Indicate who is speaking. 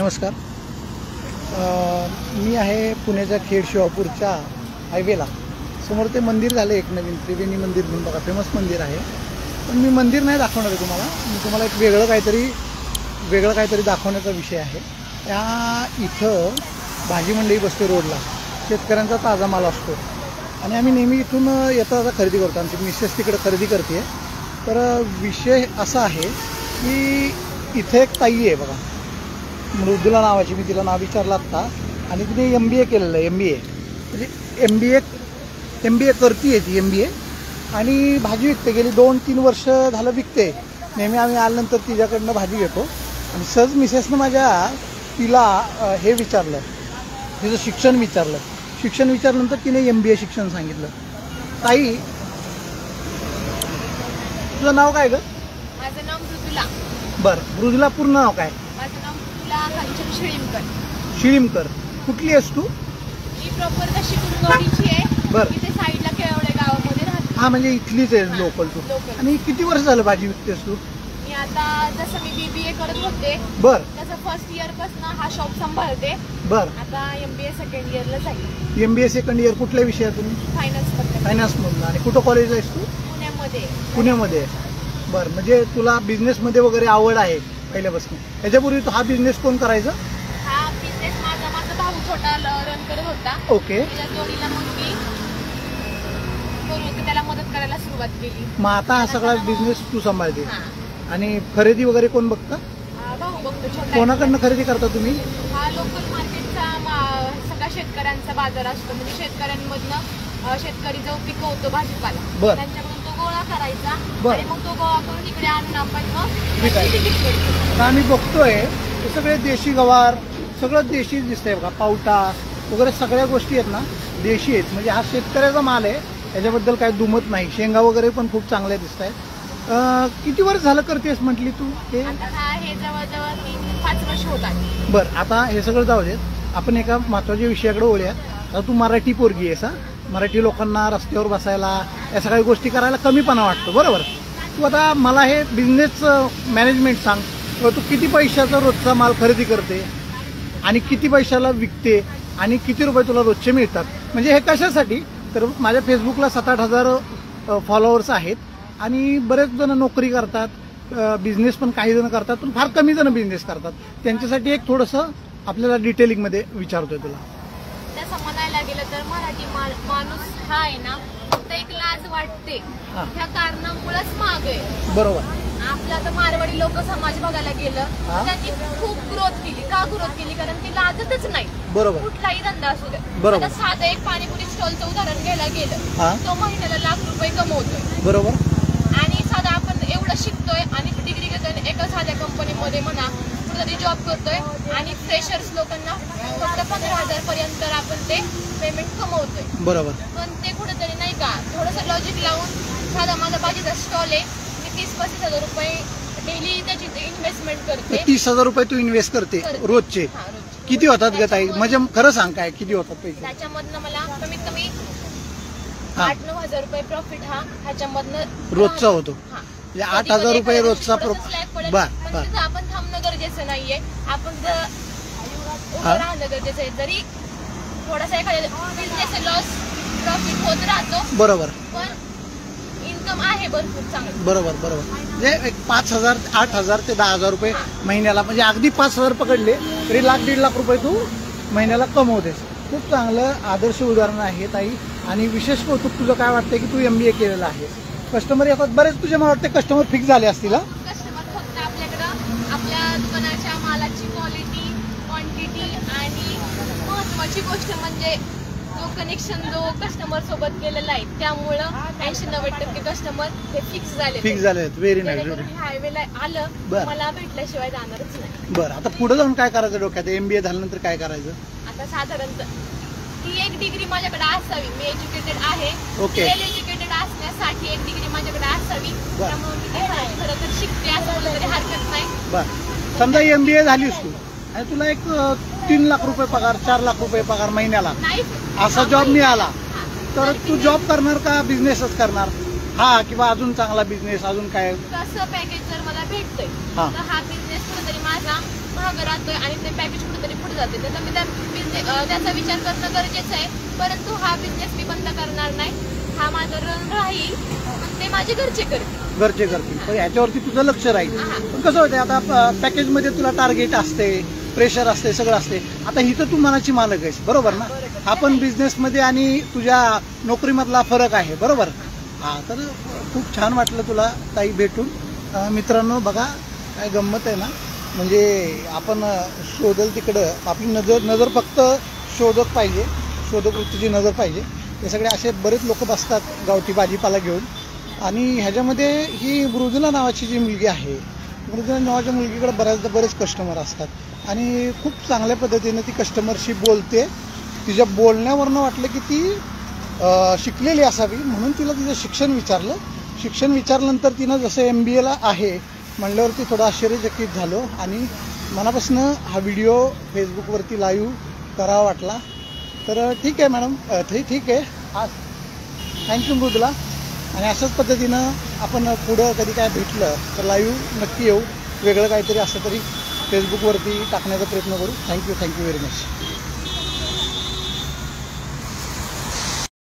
Speaker 1: नमस्कार. मी आहे पुण्याच्या खेड शिवापूरच्या हायवेला. समोर ते मंदिर झालं एक नवीन त्रिवेणी मंदिर म्हणून बघा, फेमस मंदिर आहे. पण मी मंदिर नाही दाखवणार आहे तुम्हाला. मी तुम्हाला एक वेगळं काहीतरी दाखवण्याचा विषय आहे. त्या इथं भाजी मंडई बसते रोडला. शेतकऱ्यांचा ताजा माल असतो आणि आम्ही नेहमी इथून येता जाता खरेदी करतो. आमची मिसेस तिकडे खरेदी करते. तर विषय असा आहे की इथे एक ताई आहे बघा, मृदुला नावाची. मी तिला नाव विचारलं आत्ता आणि तिने MBA केलेलं आहे. म्हणजे MBA करते ती MBA आणि भाजी विकते. गेली 2-3 वर्ष झालं विकते. नेहमी आम्ही आल्यानंतर तिच्याकडनं भाजी घेतो. आणि सहज मिसेसनं माझ्या तिला हे विचारलं, तिचं शिक्षण विचारल्यानंतर तिने MBA शिक्षण सांगितलं. ताई, तुझं नाव काय ग?
Speaker 2: माझं नाव मृदुला.
Speaker 1: बरं, मृदुला पूर्ण नाव काय?
Speaker 2: माझं नाव मृदुला कांचन
Speaker 1: शिळीमकर. कुठली आहेस तू?
Speaker 2: मी प्रॉपर तशी कुंदवाडीची आहे.
Speaker 1: बरं.
Speaker 2: इथे साईडला केळवडे गावामध्ये राहते.
Speaker 1: हा, म्हणजे इथलीच आहे लोकल तू.
Speaker 2: लोकल.
Speaker 1: आणि किती वर्ष झालं भाजी विकतेस तू?
Speaker 2: मी आता जसं मी BBA करत होते
Speaker 1: बर
Speaker 2: तसं फर्स्ट इयर पासून हा शॉप सांभाळते.
Speaker 1: बर.
Speaker 2: आता MBA सेकंड इयरला जाईल.
Speaker 1: MBA सेकंड इयर कुठल्या विषयातून? फायनान्स मधून. आणि कुठं कॉलेजला आहेस तू? पुण्यामध्ये. बरं, म्हणजे तुला बिझनेसमध्ये वगैरे आवड आहे पहिल्यापासून. याच्यापूर्वी तू हा बिझनेस कोण करायचा?
Speaker 2: हा बिझनेस माझा भाऊ छोटा रन करत होता.
Speaker 1: ओके.
Speaker 2: त्याच्या जोडीला मग मी त्याला मदत करायला सुरुवात केली.
Speaker 1: मग आता हा सगळा बिझनेस तू सांभाळते.
Speaker 2: हा.
Speaker 1: आणि खरेदी वगैरे कोण बघतं?
Speaker 2: भाऊ बघतो छोटा.
Speaker 1: कोणाकडनं खरेदी करता तुम्ही?
Speaker 2: हा लोकल मार्केटचा सगळा शेतकऱ्यांचा बाजार असतो. म्हणजे शेतकऱ्यांमधनं शेतकरी जो पिकवतो भाजीपाला,
Speaker 1: बरं.
Speaker 2: त्यांच्याकडून तो गोळा करायचा.
Speaker 1: बरं.
Speaker 2: आणि मग तो गोळा करून इकडे आणून आपण मग
Speaker 1: विकायचं.
Speaker 2: विकतो.
Speaker 1: आता आम्ही बघतोय हे सगळे देशी गवार, सगळं देशी दिसतंय बघा. पावटा वगैरे सगळ्या गोष्टी आहेत ना देशी आहेत. म्हणजे हा शेतकऱ्याचा माल आहे, याच्याबद्दल काही दुमत नाही. शेंगा वगैरे पण खूप चांगल्या दिसत आहेत. किती वर्ष झालं करतेस म्हटली तू हे?
Speaker 2: आता हे जवळजवळ 3-5 वर्ष होतात.
Speaker 1: बरं, आता हे सगळं जाऊ देत. आपण एका महत्त्वाच्या विषयाकडे वळूया. आता तू मराठी पोरगी आहेस. मराठी लोकांना रस्त्यावर बसायला, या सगळ्या गोष्टी करायला कमीपणा वाटतो, बरोबर? तू आता मला हे बिझनेस मॅनेजमेंट सांग. किंवा तू किती पैशाचा रोजचा माल खरेदी करते आणि किती पैशाला विकते आणि किती रुपये तुला रोजचे मिळतात? म्हणजे हे कशासाठी? तर माझ्या फेसबुकला 7-8 हजार फॉलोअर्स आहेत आणि बरेच जण नोकरी करतात, बिझनेस पण काही जण करतात, पण फार कमी जण बिझनेस करतात. त्यांच्यासाठी एक थोडंसं आपल्याला डिटेलिंगमध्ये विचारतोय तुला.
Speaker 2: तसं म्हणायला गेलं तर मराठी माणूस हा आहे ना, फक्त एक लाज वाटते ह्या कारणामुळेच माग आहे.
Speaker 1: बरोबर.
Speaker 2: आपला तर मारवाडी लोक समाज बघायला गेलं तर त्यांनी खूप ग्रोथ केली. का ग्रोथ केली? कारण ती लाजतच नाही.
Speaker 1: बरोबर.
Speaker 2: कुठलाही धंदा असू दे.
Speaker 1: बरोबर.
Speaker 2: आता साधं एक पाणीपुरी स्टॉलचं उदाहरण घ्यायला गेलं, तो महिन्याला लाख रुपये कमवतोय.
Speaker 1: बरोबर.
Speaker 2: आणि साधा आपण एवढं शिकतोय आणि डिग्री घेतोय, एका साध्या कंपनीमध्ये म्हणा कुठेतरी जॉब करतोय आणि फ्रेशर्स लोकांना फक्त 15,000 पर्यंत आपण ते पेमेंट कमवतोय.
Speaker 1: बरोबर.
Speaker 2: पण ते कुठेतरी नाही का थोडंसं लॉजिक लावून, साधा माझा भाजीचा स्टॉल आहे, मी 30-35 हजार रुपये डेली त्याची इन्व्हेस्टमेंट करते.
Speaker 1: 30,000 रुपये तू इन्व्हेस्ट करते रोजचे? किती होतात ग ताई? म्हणजे खरं सांग, काय किती होतात पैसे?
Speaker 2: त्याच्यामधनं मला कमीत कमी 8-9 हजार रुपये प्रॉफिट ह्याच्यामधनं
Speaker 1: रोजचा होतो. म्हणजे 8,000 रुपये रोजचा प्रॉफिट. बर.
Speaker 2: आपण थांबणं गरजेचं नाहीये, आपण राहणं गरजेचं आहे. जरी थोडासा एखाद्या बिझनेस लॉस प्रॉफिट होत राहतो,
Speaker 1: बरोबर,
Speaker 2: पण इन्कम आहे भरपूर चांगलं.
Speaker 1: बरोबर. म्हणजे एक 5,000, 8,000 ते 10,000 रुपये महिन्याला, म्हणजे अगदी 5,000 पकडले तरी 1-1.5 लाख रुपये तू महिन्याला कमवतेस. खूप चांगलं आदर्श उदाहरण आहे ताई. आणि विशेष कौतुक तुझं काय वाटतंय की तू MBA केलेलं आहे. कस्टमर येतात बरेच तुझे, मला वाटते कस्टमर फिक्स झाले असतील.
Speaker 2: कस्टमर फक्त आपल्याकडं आपल्या दुकानाच्या मालाची क्वालिटी, क्वांटिटी आणि महत्वाची गोष्ट म्हणजे जो कनेक्शन जो कस्टमर सोबत केलेला आहे, त्यामुळं 80-90% कस्टमर हे फिक्स झाले.
Speaker 1: Very nice.
Speaker 2: हायवेला आलं मला भेटल्याशिवाय जाणारच नाही.
Speaker 1: बरं, आता पुढे जाऊन काय करायचं डोक्यात? MBA झाल्यानंतर काय करायचं?
Speaker 2: आता साधारणतः ती एक डिग्री माझ्याकडे असावी. मी एज्युकेटेड आहे.
Speaker 1: ओके.
Speaker 2: वेल एज्युकेटेड असण्यासाठी एक डिग्री माझ्याकडे असावी. त्यामुळे मी ते खरं तर शिकते असं बोललं तरी हरकत नाही.
Speaker 1: बरं, समजा MBA झालीस तू आणि तुला एक 3 लाख रुपये पगार, 4 लाख रुपये पगार महिन्याला असा जॉब मिळाला, तर तू जॉब करणार का बिझनेसच करणार? किंवा अजून चांगला बिझनेस, अजून काय?
Speaker 2: कसं पॅकेज जर मला भेटतंय तर हा बिझनेस कुठेतरी माझा मागं राहतोय आणि ते पॅकेज कुठेतरी पुढे जाते, तर मी त्याचा विचार करणं गरजेचं आहे. परंतु हा बिझनेस मी बंद करणार नाही, हा माझा रन राहील, पण ते माझे घरचे करतील.
Speaker 1: पण ह्याच्यावरती तुझं लक्ष राहील. पण कसं होतं आता पॅकेजमध्ये तुला टार्गेट असते, प्रेशर असते, सगळं असते. आता ही तर तू मनाची मालक आहेस, बरोबर ना? हा पण बिझनेसमध्ये आणि तुझ्या नोकरीमधला फरक आहे, बरोबर? हा, तर खूप छान वाटलं तुला ताई भेटून. मित्रांनो बघा काय गंमत आहे ना, म्हणजे आपण शोधल तिकडं आपली नजर फक्त शोधक पाहिजे, शोधक वृत्तीची नजर पाहिजे. हे सगळे असे बरेच लोक बसतात गावठी भाजीपाला घेऊन. आणि ह्याच्यामध्ये ही मृदुला नावाची जी मुलगी आहे, मृदुला नावाच्या मुलगीकडे बरेच कस्टमर असतात आणि खूप चांगल्या पद्धतीने ती कस्टमरशी बोलते. तिच्या बोलण्यावरनं वाटलं की ती शिकलेली असावी, म्हणून तिला तिचं शिक्षण विचारल्यानंतर तिनं जसं MBAला आहे म्हणल्यावरती थोडं आश्चर्यचकित झालो आणि मनापासून हा व्हिडिओ फेसबुकवरती लाईव्ह करावा वाटला. तर ठीक आहे मॅडम, ठीक आहे. आज थँक्यू मृदुला. आणि अशाच पद्धतीनं आपण पुढं कधी काय भेटलं तर लाईव्ह नक्की येऊ. वेगळं काहीतरी असलं तरी फेसबुकवरती टाकण्याचा प्रयत्न करू. Thank you very much.